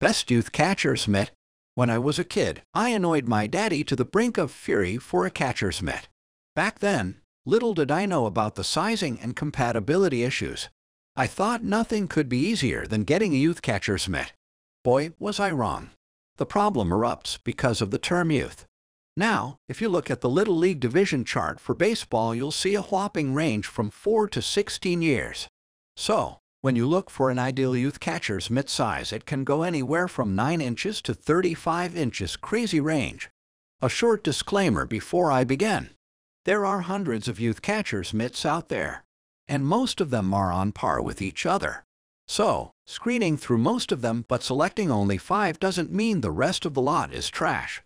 Best Youth Catchers Mitt. When I was a kid, I annoyed my daddy to the brink of fury for a catcher's mitt. Back then, little did I know about the sizing and compatibility issues. I thought nothing could be easier than getting a youth catcher's mitt. Boy, was I wrong. The problem erupts because of the term youth. Now, if you look at the Little League division chart for baseball, you'll see a whopping range from 4 to 16 years. So, when you look for an ideal youth catcher's mitt size, it can go anywhere from 9 inches to 35 inches, crazy range. A short disclaimer before I begin. There are hundreds of youth catcher's mitts out there, and most of them are on par with each other. So, screening through most of them but selecting only 5 doesn't mean the rest of the lot is trash.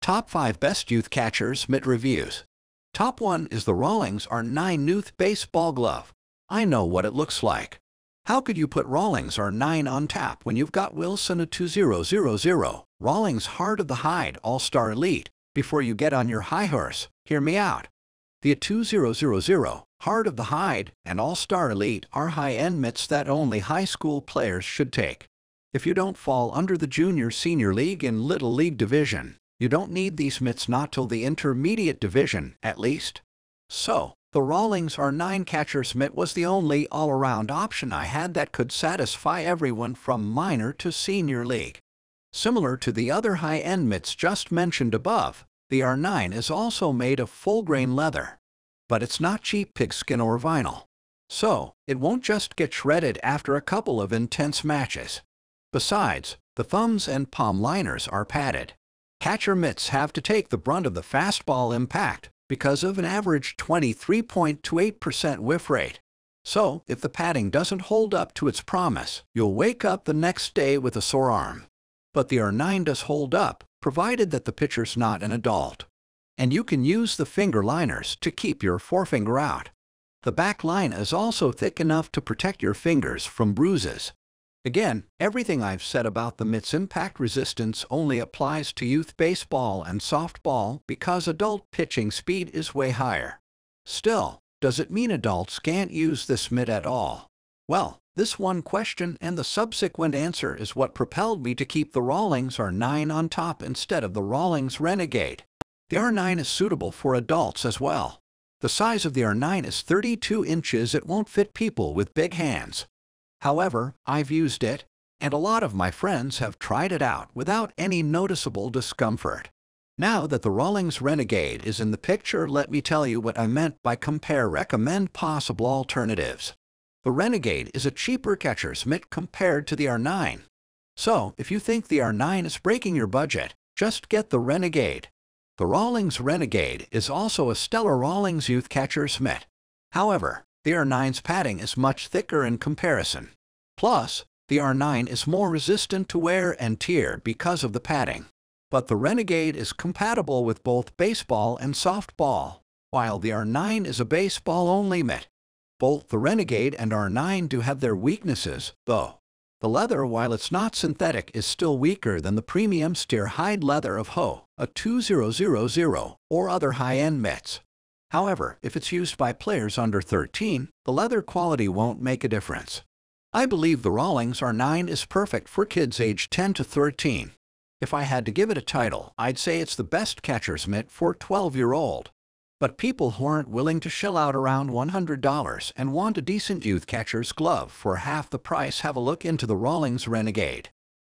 Top 5 Best Youth Catchers Mitt Reviews. Top 1 is the RAWLINGS R9 Youth Baseball Glove. I know what it looks like. How could you put RAWLINGS R9 on tap when you've got Wilson a 2000 RAWLINGS Heart of the Hide All-Star Elite? Before you get on your high horse, hear me out. The 2000 Heart of the Hide and All-Star Elite are high-end mitts that only high school players should take. If you don't fall under the junior-senior league and little league division, you don't need these mitts, not till the intermediate division, at least. So, the RAWLINGS R9 Catcher's Mitt was the only all-around option I had that could satisfy everyone from minor to senior league. Similar to the other high-end mitts just mentioned above, the R9 is also made of full-grain leather. But it's not cheap pigskin or vinyl. So, it won't just get shredded after a couple of intense matches. Besides, the thumbs and palm liners are padded. Catcher mitts have to take the brunt of the fastball impact because of an average 23.28% whiff rate. So, if the padding doesn't hold up to its promise, you'll wake up the next day with a sore arm. But the R9 does hold up, provided that the pitcher's not an adult. And you can use the finger liners to keep your forefinger out. The back line is also thick enough to protect your fingers from bruises. Again, everything I've said about the mitt's impact resistance only applies to youth baseball and softball because adult pitching speed is way higher. Still, does it mean adults can't use this mitt at all? Well, this one question and the subsequent answer is what propelled me to keep the RAWLINGS R9 on top instead of the RAWLINGS Renegade. The R9 is suitable for adults as well. The size of the R9 is 32 inches. It won't fit people with big hands. However, I've used it, and a lot of my friends have tried it out without any noticeable discomfort. Now that the RAWLINGS Renegade is in the picture, let me tell you what I meant by recommend possible alternatives. The Renegade is a cheaper catcher's mitt compared to the R9. So, if you think the R9 is breaking your budget, just get the Renegade. The RAWLINGS Renegade is also a stellar RAWLINGS youth catcher's mitt. However, the R9's padding is much thicker in comparison. Plus, the R9 is more resistant to wear and tear because of the padding. But the Renegade is compatible with both baseball and softball, while the R9 is a baseball-only mitt. Both the Renegade and R9 do have their weaknesses, though. The leather, while it's not synthetic, is still weaker than the premium steer hide leather of a 2000 or other high-end mitts. However, if it's used by players under 13, the leather quality won't make a difference. I believe the RAWLINGS R9 is perfect for kids aged 10 to 13. If I had to give it a title, I'd say it's the best catcher's mitt for 12-year-old. But people who aren't willing to shell out around $100 and want a decent youth catcher's glove for half the price, have a look into the RAWLINGS Renegade.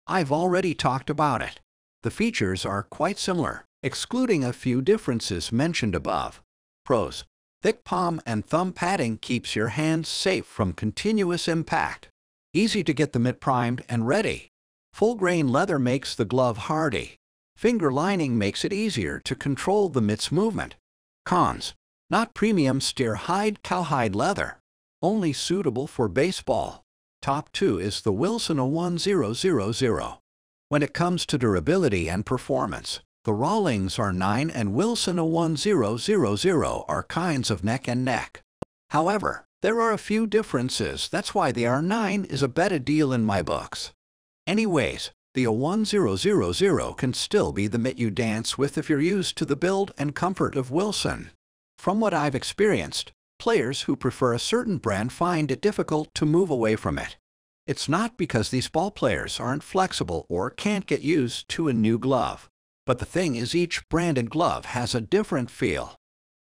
I've already talked about it. The features are quite similar, excluding a few differences mentioned above. Pros: thick palm and thumb padding keeps your hands safe from continuous impact. Easy to get the mitt primed and ready. Full-grain leather makes the glove hardy. Finger lining makes it easier to control the mitt's movement. Cons: not premium steer hide cowhide leather. Only suitable for baseball. Top 2 is the Wilson A1000. When it comes to durability and performance, the RAWLINGS R9 and Wilson A1000 are kinds of neck and neck. However, there are a few differences. That's why the R9 is a better deal in my books. Anyways, the A1000 can still be the mitt you dance with if you're used to the build and comfort of Wilson. From what I've experienced, players who prefer a certain brand find it difficult to move away from it. It's not because these ball players aren't flexible or can't get used to a new glove. But the thing is, each branded glove has a different feel.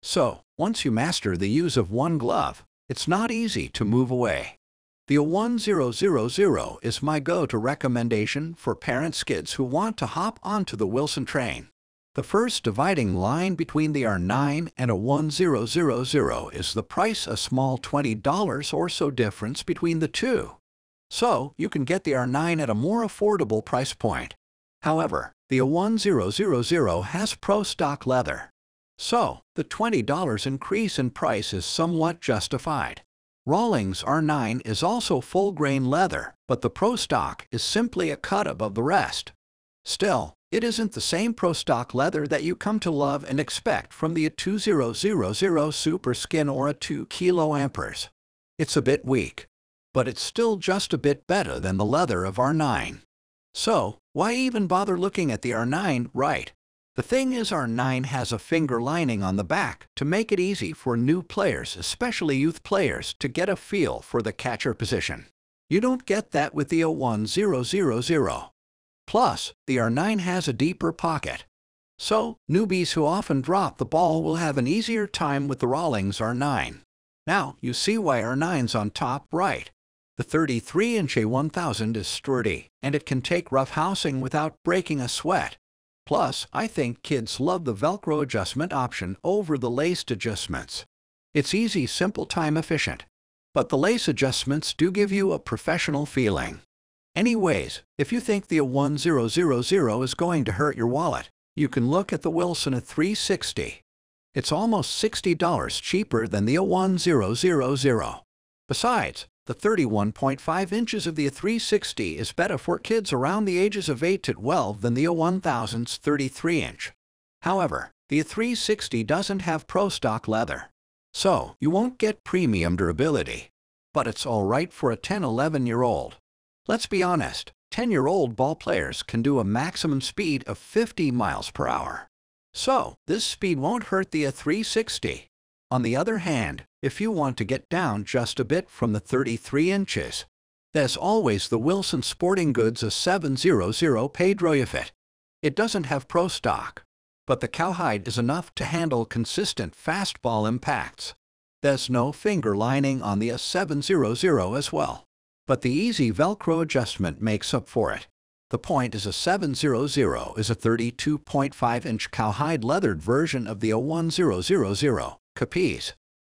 So, once you master the use of one glove, it's not easy to move away. The 1000 is my go-to recommendation for parents' kids who want to hop onto the Wilson train. The first dividing line between the R9 and a 1000 is the price, a small $20 or so difference between the two. So, you can get the R9 at a more affordable price point. However, the 1000 has Pro stock leather. So, the $20 increase in price is somewhat justified. RAWLINGS R9 is also full-grain leather, but the Pro stock is simply a cut above the rest. Still, it isn't the same Pro stock leather that you come to love and expect from the 2000 Super Skin or a 2 kA. It's a bit weak, but it's still just a bit better than the leather of R9. So, why even bother looking at the R9, right? The thing is, R9 has a finger lining on the back to make it easy for new players, especially youth players, to get a feel for the catcher position. You don't get that with the 1000. Plus, the R9 has a deeper pocket. So, newbies who often drop the ball will have an easier time with the RAWLINGS R9. Now, you see why R9's on top, right? The 33-inch A1000 is sturdy, and it can take rough housing without breaking a sweat. Plus, I think kids love the Velcro adjustment option over the laced adjustments. It's easy, simple, time efficient. But the lace adjustments do give you a professional feeling. Anyways, if you think the 1000 is going to hurt your wallet, you can look at the Wilson A360. It's almost $60 cheaper than the 1000. Besides, the 31.5 inches of the A360 is better for kids around the ages of 8 to 12 than the A1000's 33-inch. However, the A360 doesn't have Pro stock leather, so you won't get premium durability. But it's alright for a 10-11-year-old. Let's be honest, 10-year-old ball players can do a maximum speed of 50 miles per hour. So, this speed won't hurt the A360. On the other hand, if you want to get down just a bit from the 33 inches, there's always the Wilson Sporting Goods A700 Pedroyafit. It doesn't have Pro stock, but the cowhide is enough to handle consistent fastball impacts. There's no finger lining on the A700 as well, but the easy Velcro adjustment makes up for it. The point is, A700 is a 32.5-inch cowhide leathered version of the A1000. Capiz?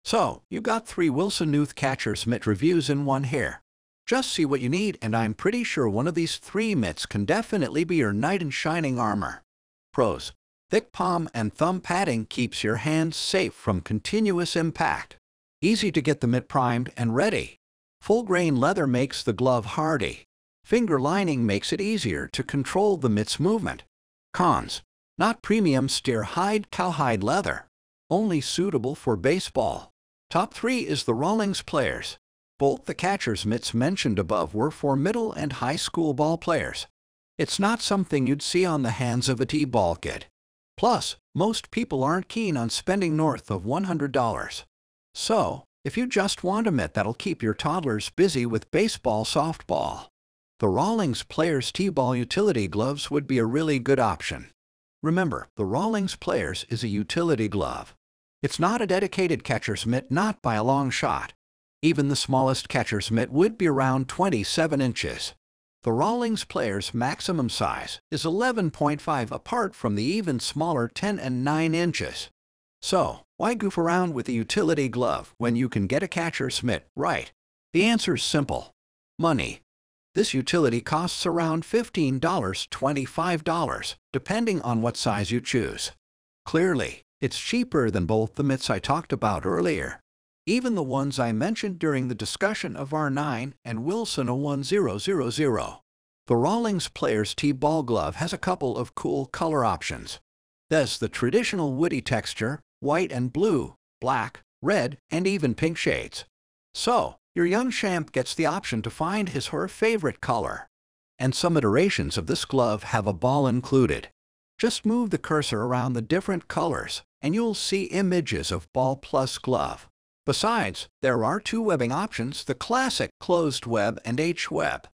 So, you got 3 Wilson Youth Catchers Mitt reviews in one here. Just see what you need, and I'm pretty sure one of these 3 mitts can definitely be your knight in shining armor. Pros: thick palm and thumb padding keeps your hands safe from continuous impact. Easy to get the mitt primed and ready. Full-grain leather makes the glove hardy. Finger lining makes it easier to control the mitt's movement. Cons: not premium steer hide cowhide leather. Only suitable for baseball. Top 3 is the RAWLINGS players. Both the catcher's mitts mentioned above were for middle and high school ball players. It's not something you'd see on the hands of a T-ball kid. Plus, most people aren't keen on spending north of $100. So, if you just want a mitt that'll keep your toddlers busy with baseball, softball, the RAWLINGS Players T-ball utility gloves would be a really good option. Remember, the RAWLINGS Players is a utility glove. It's not a dedicated catcher's mitt, not by a long shot. Even the smallest catcher's mitt would be around 27 inches. The RAWLINGS Players' maximum size is 11.5, apart from the even smaller 10 and 9 inches. So, why goof around with a utility glove when you can get a catcher's mitt, right? The answer's simple: money. This utility costs around $15 to $25, depending on what size you choose. Clearly, it's cheaper than both the mitts I talked about earlier, even the ones I mentioned during the discussion of R9 and Wilson A1000. The RAWLINGS Players T-ball glove has a couple of cool color options. There's the traditional woody texture, white and blue, black, red, and even pink shades. So, your young champ gets the option to find his or her favorite color. And some iterations of this glove have a ball included. Just move the cursor around the different colors, and you'll see images of ball plus glove. Besides, there are two webbing options, the classic closed web and H-web.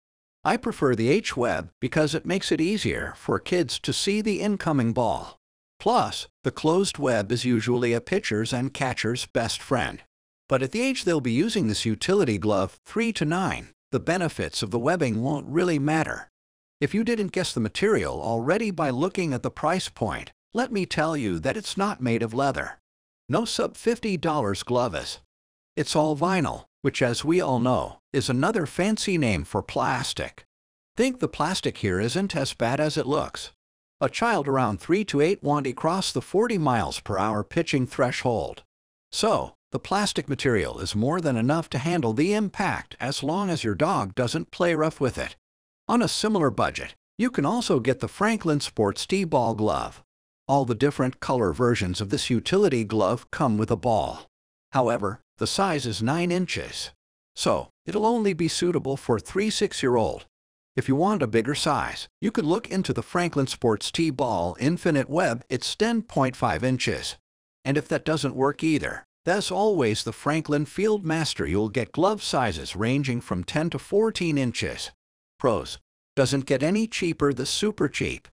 I prefer the H-web because it makes it easier for kids to see the incoming ball. Plus, the closed web is usually a pitcher's and catcher's best friend. But at the age they'll be using this utility glove, 3 to 9, the benefits of the webbing won't really matter. If you didn't guess the material already by looking at the price point, let me tell you that it's not made of leather. No sub $50 glove is. It's all vinyl, which, as we all know, is another fancy name for plastic. Think the plastic here isn't as bad as it looks. A child around 3 to 8 won't cross the 40 miles per hour pitching threshold. So, the plastic material is more than enough to handle the impact as long as your dog doesn't play rough with it. On a similar budget, you can also get the Franklin Sports T-Ball glove. All the different color versions of this utility glove come with a ball. However, the size is 9 inches. So, it'll only be suitable for 3-6-year-old. If you want a bigger size, you could look into the Franklin Sports T-Ball Infinite Web. It's 10.5 inches. And if that doesn't work either, there's always the Franklin Field Master. You'll get glove sizes ranging from 10 to 14 inches. Pros: doesn't get any cheaper, the super cheap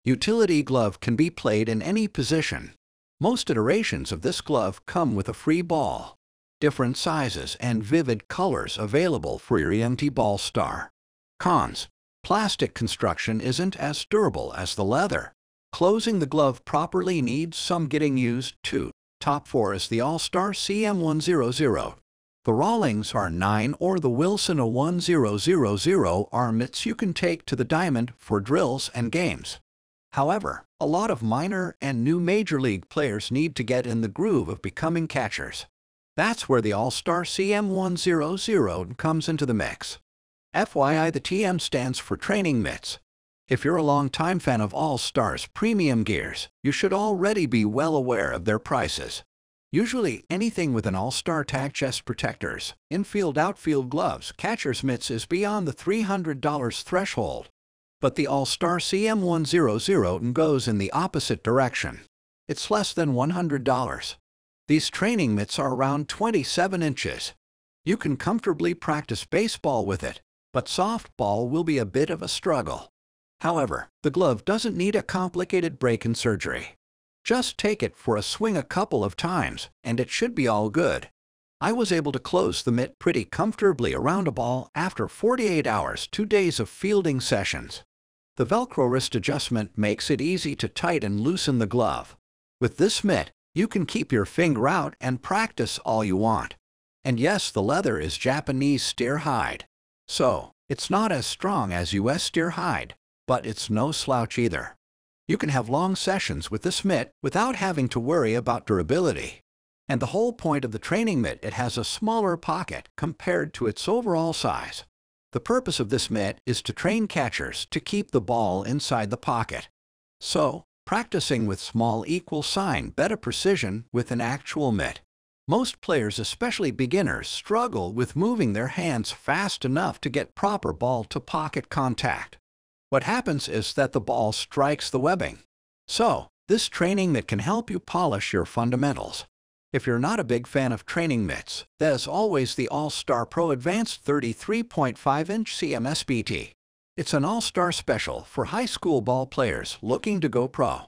utility glove can be played in any position. Most iterations of this glove come with a free ball. Different sizes and vivid colors available for your empty ball star. Cons: plastic construction isn't as durable as the leather. Closing the glove properly needs some getting used to. Top 4 is the All-Star CM100. The RAWLINGS R9 or the Wilson A1000 are mitts you can take to the diamond for drills and games. However, a lot of minor and new Major League players need to get in the groove of becoming catchers. That's where the All-Star CM100 comes into the mix. FYI, the TM stands for training mitts. If you're a long-time fan of All-Star's premium gears, you should already be well aware of their prices. Usually, anything with an All-Star tag, chest protectors, infield-outfield gloves, catcher's mitts is beyond the $300 threshold. But the All-Star CM100 goes in the opposite direction. It's less than $100. These training mitts are around 27 inches. You can comfortably practice baseball with it, but softball will be a bit of a struggle. However, the glove doesn't need a complicated break-in surgery. Just take it for a swing a couple of times, and it should be all good. I was able to close the mitt pretty comfortably around a ball after 48 hours, 2 days of fielding sessions. The Velcro wrist adjustment makes it easy to tighten and loosen the glove. With this mitt, you can keep your finger out and practice all you want. And yes, the leather is Japanese steer hide. So, it's not as strong as US steer hide, but it's no slouch either. You can have long sessions with this mitt without having to worry about durability. And the whole point of the training mitt, it has a smaller pocket compared to its overall size. The purpose of this mitt is to train catchers to keep the ball inside the pocket. So, practicing with small equals better precision with an actual mitt. Most players, especially beginners, struggle with moving their hands fast enough to get proper ball-to-pocket contact. What happens is that the ball strikes the webbing. So, this training mitt can help you polish your fundamentals. If you're not a big fan of training mitts, there's always the All-Star Pro Advanced 33.5-inch CMSBT. It's an all-star special for high school ball players looking to go pro.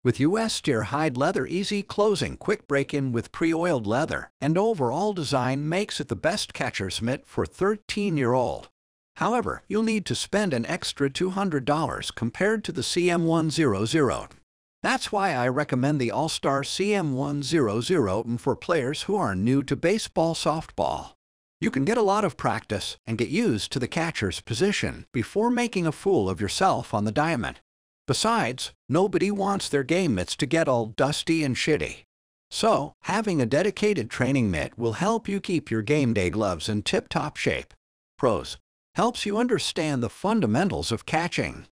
With US steer hide leather, easy closing, quick break-in with pre-oiled leather, and overall design makes it the best catcher's mitt for 13-year-old. However, you'll need to spend an extra $200 compared to the CM100. That's why I recommend the All-Star CM100 for players who are new to baseball, softball. You can get a lot of practice and get used to the catcher's position before making a fool of yourself on the diamond. Besides, nobody wants their game mitts to get all dusty and shitty. So, having a dedicated training mitt will help you keep your game day gloves in tip-top shape. Pros: helps you understand the fundamentals of catching.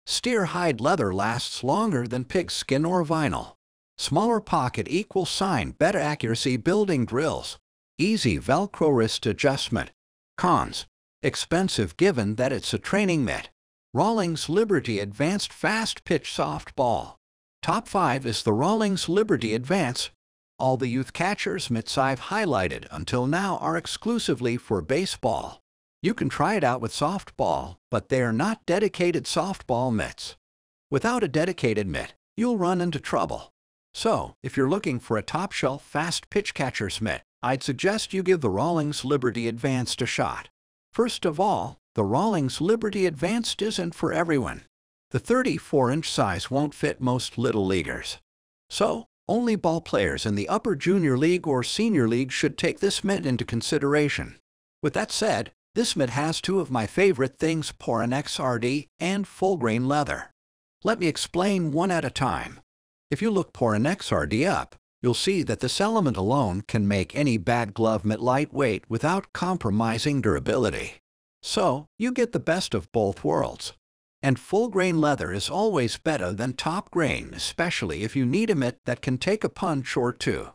Steer hide leather lasts longer than pig skin or vinyl. Smaller pocket equals better accuracy building drills. Easy Velcro wrist adjustment. Cons: expensive given that it's a training mitt. RAWLINGS Liberty Advanced Fast Pitch Softball. Top 5 is the RAWLINGS Liberty Advance. All the Youth Catchers mitts I've highlighted until now are exclusively for baseball. You can try it out with softball, but they are not dedicated softball mitts. Without a dedicated mitt, you'll run into trouble. So, if you're looking for a top-shelf fast pitch catcher's mitt, I'd suggest you give the RAWLINGS Liberty Advanced a shot. First of all, the RAWLINGS Liberty Advanced isn't for everyone. The 34-inch size won't fit most little leaguers. So, only ball players in the upper junior league or senior league should take this mitt into consideration. With that said, this mitt has two of my favorite things: Porin XRD and full-grain leather. Let me explain one at a time. If you look Porin XRD up, you'll see that this element alone can make any bad glove mitt lightweight without compromising durability. So, you get the best of both worlds. And full-grain leather is always better than top-grain, especially if you need a mitt that can take a punch or two.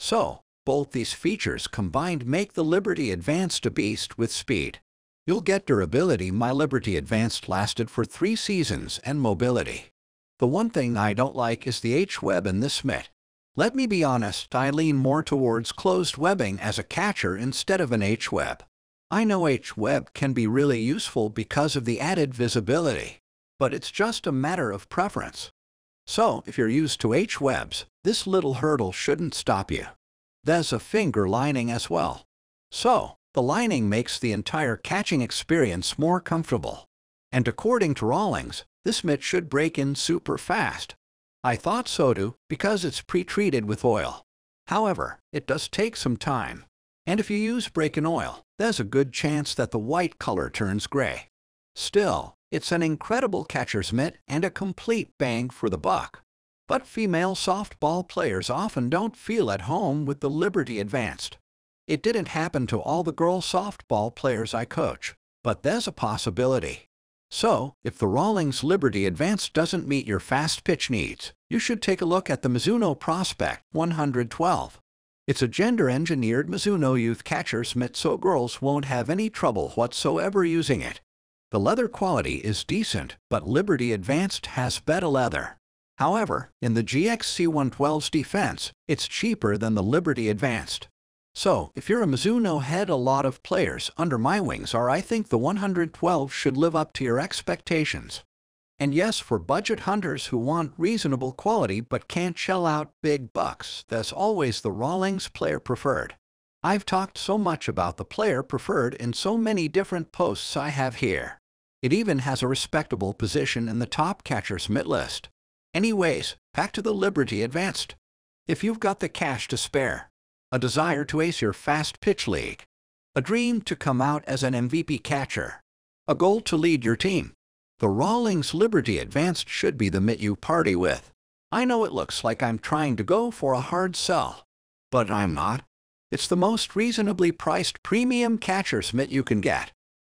So, both these features combined make the Liberty Advanced a beast with speed. You'll get durability. My Liberty Advanced lasted for 3 seasons, and mobility. The one thing I don't like is the H-web in this mitt. Let me be honest, I lean more towards closed webbing as a catcher instead of an H-web. I know H-web can be really useful because of the added visibility, but it's just a matter of preference. So, if you're used to H-webs, this little hurdle shouldn't stop you. There's a finger lining as well. So, the lining makes the entire catching experience more comfortable. And according to RAWLINGS, this mitt should break in super fast. I thought so too, because it's pre-treated with oil. However, it does take some time. And if you use break-in oil, there's a good chance that the white color turns gray. Still, it's an incredible catcher's mitt and a complete bang for the buck. But female softball players often don't feel at home with the Liberty Advanced. It didn't happen to all the girl softball players I coach, but there's a possibility. So, if the RAWLINGS Liberty Advanced doesn't meet your fast pitch needs, you should take a look at the Mizuno Prospect 112. It's a gender-engineered Mizuno Youth Catchers Mitt, so girls won't have any trouble whatsoever using it. The leather quality is decent, but Liberty Advanced has better leather. However, in the GXC112's defense, it's cheaper than the Liberty Advanced. So, if you're a Mizuno head, a lot of players under my wings are. I think the 112 should live up to your expectations. And yes, for budget hunters who want reasonable quality but can't shell out big bucks, there's always the RAWLINGS Player Preferred. I've talked so much about the Player Preferred in so many different posts I have here. It even has a respectable position in the top catcher's mitt list. Anyways, back to the Liberty Advanced. If you've got the cash to spare, a desire to ace your fast pitch league, a dream to come out as an MVP catcher, a goal to lead your team, the RAWLINGS Liberty Advanced should be the mitt you party with. I know it looks like I'm trying to go for a hard sell, but I'm not. It's the most reasonably priced premium catcher's mitt you can get.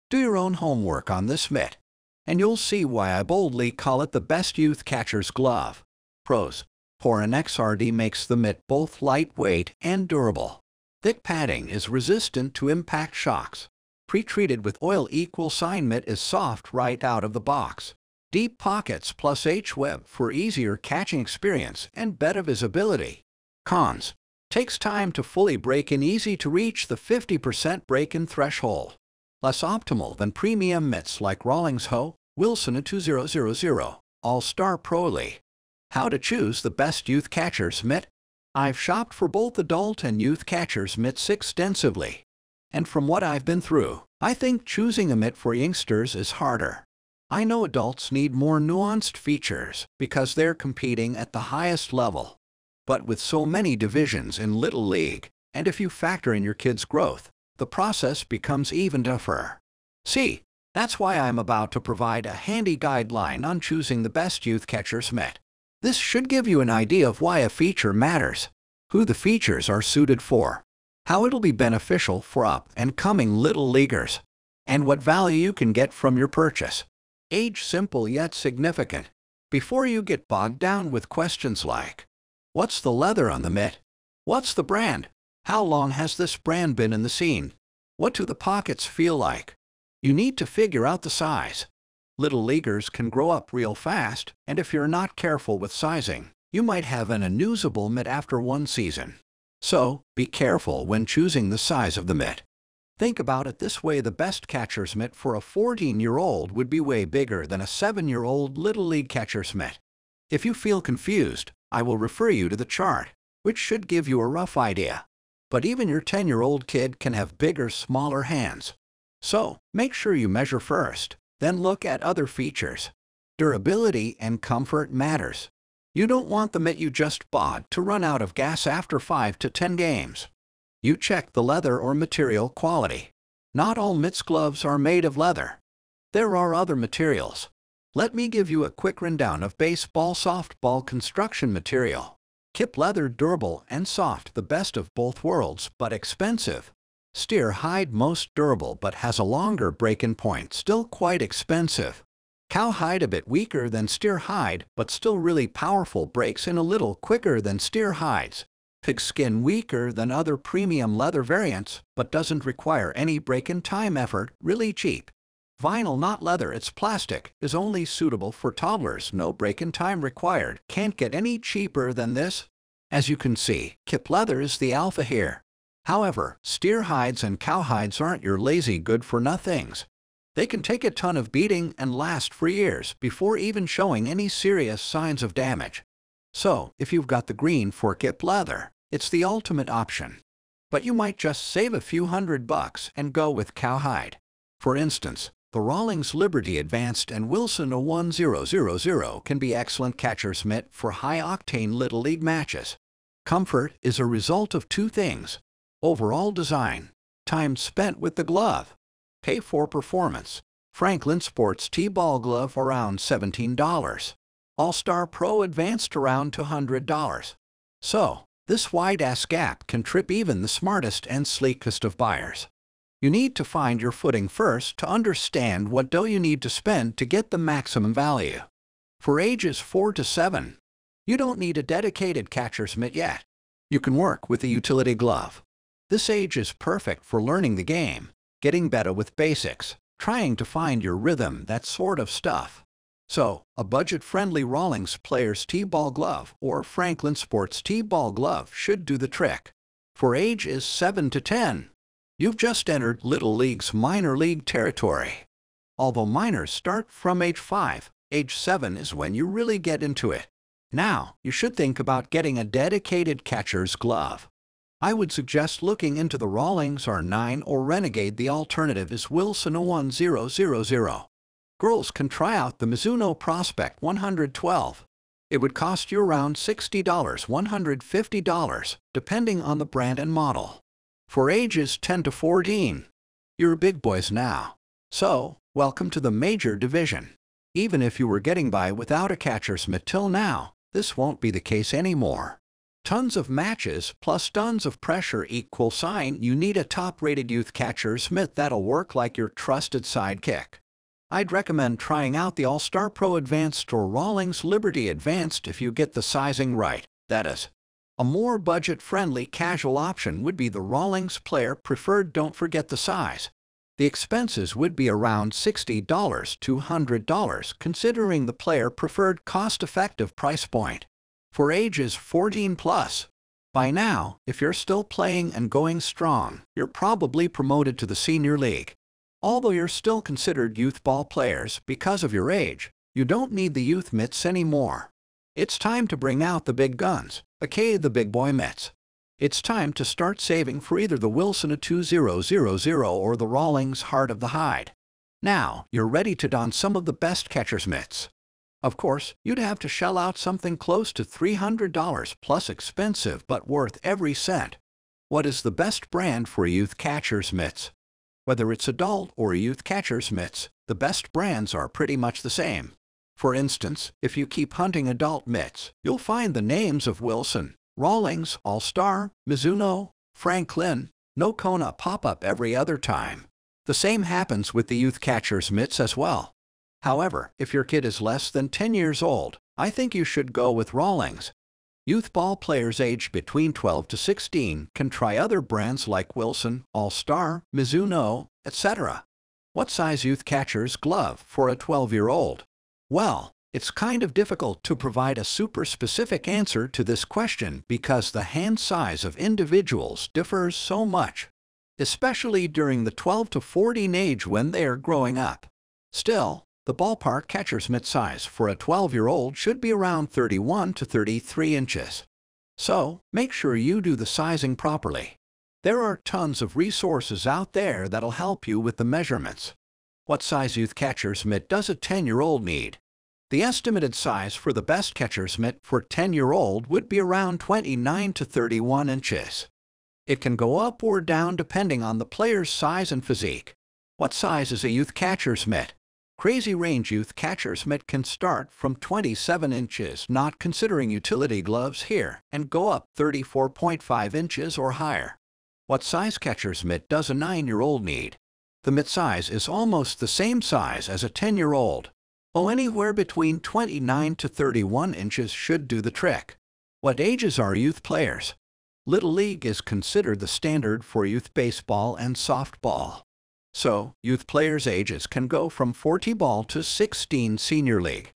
Do your own homework on this mitt, and you'll see why I boldly call it the best youth catcher's glove. Pros: Porin XRD makes the mitt both lightweight and durable. Thick padding is resistant to impact shocks. Pre-treated with oil mitt is soft right out of the box. Deep pockets plus H-web for easier catching experience and better visibility. Cons: takes time to fully break in, easy to reach the 50% break-in threshold. Less optimal than premium mitts like RAWLINGS Ho, Wilson 2000, All-Star Pro League. How to choose the best youth catcher's mitt? I've shopped for both adult and youth catcher's mitts extensively. And from what I've been through, I think choosing a mitt for youngsters is harder. I know adults need more nuanced features because they're competing at the highest level. But with so many divisions in Little League, and if you factor in your kid's growth, the process becomes even tougher. See, that's why I'm about to provide a handy guideline on choosing the best youth catcher's mitt. This should give you an idea of why a feature matters, who the features are suited for, how it'll be beneficial for up-and-coming little leaguers, and what value you can get from your purchase. Age simple yet significant. Before you get bogged down with questions like, what's the leather on the mitt? What's the brand? How long has this brand been in the scene? What do the pockets feel like? You need to figure out the size. Little leaguers can grow up real fast, and if you're not careful with sizing, you might have an unusable mitt after one season. So, be careful when choosing the size of the mitt. Think about it this way: the best catcher's mitt for a 14-year-old would be way bigger than a 7-year-old Little League catcher's mitt. If you feel confused, I will refer you to the chart, which should give you a rough idea. But even your 10-year-old kid can have bigger, smaller hands. So, make sure you measure first, then look at other features. Durability and comfort matters. You don't want the mitt you just bought to run out of gas after 5 to 10 games. You check the leather or material quality. Not all mitts gloves are made of leather. There are other materials. Let me give you a quick rundown of baseball softball construction material. Kip leather, durable and soft, the best of both worlds, but expensive. Steer hide, most durable but has a longer break-in point, still quite expensive. Cowhide, a bit weaker than steer hide, but still really powerful, breaks in a little quicker than steer hides. Pigskin, weaker than other premium leather variants, but doesn't require any break-in time effort, really cheap. Vinyl, not leather, it's plastic, is only suitable for toddlers, no break-in time required, can't get any cheaper than this. As you can see, Kip leather is the alpha here. However, steer hides and cowhides aren't your lazy good-for-nothings. They can take a ton of beating and last for years before even showing any serious signs of damage. So, if you've got the green for Kip leather, it's the ultimate option. But you might just save a few $100 and go with cowhide. For instance, the RAWLINGS Liberty Advanced and Wilson 01000 can be excellent catcher's mitt for high-octane Little League matches. Comfort is a result of two things: overall design, time spent with the glove. Pay for performance. Franklin Sports T-Ball Glove around $17. All-Star Pro Advanced around $200. So, this wide-ass gap can trip even the smartest and sleekest of buyers. You need to find your footing first to understand what dough you need to spend to get the maximum value. For ages 4 to 7, you don't need a dedicated catcher's mitt yet. You can work with a utility glove. This age is perfect for learning the game, getting better with basics, trying to find your rhythm, that sort of stuff. So, a budget-friendly RAWLINGS Players T-Ball Glove or Franklin Sports T-Ball Glove should do the trick. For ages 7 to 10, you've just entered Little League's minor league territory. Although minors start from age 5, age 7 is when you really get into it. Now, you should think about getting a dedicated catcher's glove. I would suggest looking into the RAWLINGS R9 or Renegade. The alternative is Wilson 01000. Girls can try out the Mizuno Prospect 112. It would cost you around $60, $150, depending on the brand and model. For ages 10 to 14, you're big boys now. So, welcome to the major division. Even if you were getting by without a catcher's mitt till now, this won't be the case anymore. Tons of matches plus tons of pressure equal sign you need a top-rated Youth Catchers Mitt that'll work like your trusted sidekick. I'd recommend trying out the All-Star Pro Advanced or RAWLINGS Liberty Advanced if you get the sizing right, that is. A more budget-friendly casual option would be the RAWLINGS Player Preferred. Don't forget the size. The expenses would be around $60 to $100 considering the Player Preferred cost-effective price point. For ages 14 plus. By now, if you're still playing and going strong, you're probably promoted to the Senior League. Although you're still considered youth ball players because of your age, you don't need the youth mitts anymore. It's time to bring out the big guns, aka the big boy mitts. It's time to start saving for either the Wilson 2000 or the RAWLINGS Heart of the Hide. Now, you're ready to don some of the best catcher's mitts. Of course, you'd have to shell out something close to $300 plus, expensive but worth every cent. What is the best brand for youth catcher's mitts? Whether it's adult or youth catcher's mitts, the best brands are pretty much the same. For instance, if you keep hunting adult mitts, you'll find the names of Wilson, RAWLINGS, All-Star, Mizuno, Franklin, no Kona pop up every other time. The same happens with the youth catcher's mitts as well. However, if your kid is less than 10 years old, I think you should go with RAWLINGS. Youth ball players aged between 12 to 16 can try other brands like Wilson, All-Star, Mizuno, etc. What size youth catcher's glove for a 12-year-old? Well, It's kind of difficult to provide a super specific answer to this question because the hand size of individuals differs so much, especially during the 12 to 14 age when they are growing up. Still, the ballpark catcher's mitt size for a 12-year-old should be around 31 to 33 inches. So, make sure you do the sizing properly. There are tons of resources out there that'll help you with the measurements. What size youth catcher's mitt does a 10-year-old need? The estimated size for the best catcher's mitt for a 10-year-old would be around 29 to 31 inches. It can go up or down depending on the player's size and physique. What size is a youth catcher's mitt? Crazy range youth catcher's mitt can start from 27 inches, not considering utility gloves here, and go up 34.5 inches or higher. What size catcher's mitt does a 9-year-old need? The mitt size is almost the same size as a 10-year-old. Anywhere between 29 to 31 inches should do the trick. What ages are youth players? Little League is considered the standard for youth baseball and softball. So, youth players' ages can go from 4 T-ball to 16 Senior League.